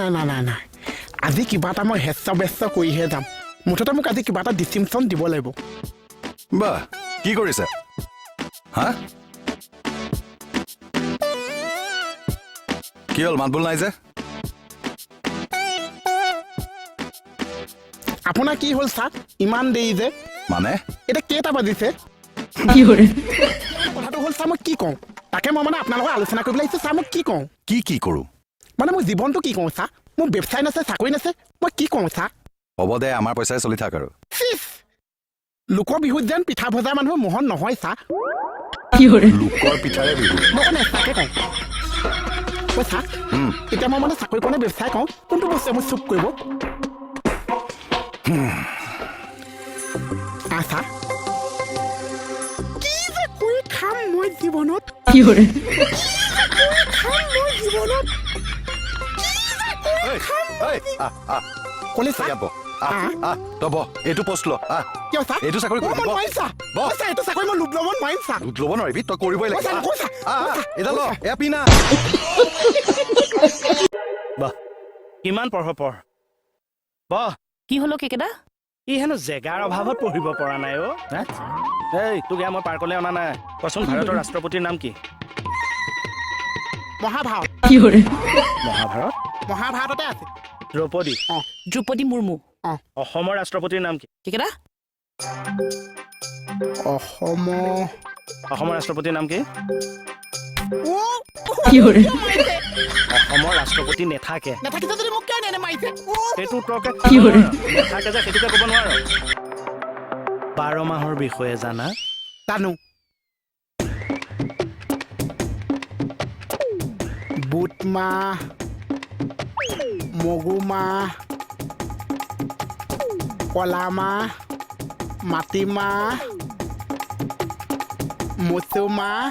নাই আজি কিবা এটা মই ব্যস্ত কৰিহে যাম মুঠতে মোক আজি কিবা এটা ডিষ্টিংশ্যন দিব লাগিব বাহ কি কৰিছে হা কি হ'ল মাত বোল নাই যে আপোনাৰ কি হ'ল ছাৰ ইমান দেৰি যে মানে এতিয়া কেইটা বাজিছে কথাটো হ'ল ছাৰ মই কি কওঁ তাকে মই মানে আপোনাৰ লগত আলোচনা কৰিবলৈ আহিছোঁ ছাৰ মই কি কওঁ কি কৰোঁ মানে মোৰ জীৱনটো কি কওঁ ছাৰ মোৰ ব্যৱসায় নাছে চাকৰি নাছে মই কি কওঁ ছাৰ হ'ব দে আমাৰ পইচাই চলি থাক আৰু লোকৰ বিহুত যেন পিঠা ভজা মানুহৰ মোহন নহয় ছাৰ লোকৰ পিঠাৰে বিহু মই মানে তাকে কওঁ ঐ ছাৰ এতিয়া মই মানে চাকৰি কাৰণে ব্যৱসায় কওঁ কোনটো বস্তুৱে মই চুপ কৰিব ছাৰ কি যে কৰি খাম মই জীৱনত কলে ছাৰ তব এইটো পোষ্ট ল কিয় ছাৰ এইটো চাকৰি মই নোৱাৰিম ছাৰ এইটো চাকৰি মই লোভ ল'ব নোৱাৰিম ছাৰ ল'ব নোৱাৰিবি তই কৰিবই লাগিব এডাল ল এয়া পিনা বাহ কিমান পঢ় বাহ কি হলো কেকেদা ই হেনো জেগাৰ অভাৱত পঢ়িব পৰা নাই অ' এই তোক এয়া মই পাৰ্কলৈ অনা নাই কচোন ভাৰতৰ ৰাষ্ট্ৰপতিৰ নাম কি মহাভাৰত মহাভাৰত মহাভাৰততে আছে দ্ৰৌপদী দ্ৰৌপদী মুৰ্মু অসমৰ ৰাষ্ট্ৰপতিৰ নাম কি কেকেদা অসমৰ ৰাষ্ট্ৰপতিৰ নাম কি অসমৰ ৰাষ্ট্ৰপতি নেথাকে সেইটো তৰ্কে নেথাকে যে সেইটোকে ক'ব নোৱাৰ 12 মাহৰ বিষয়ে জানা জানো বুট মাহ মগু মাহ কলা মাহ মাটিমাহ মচু মাহ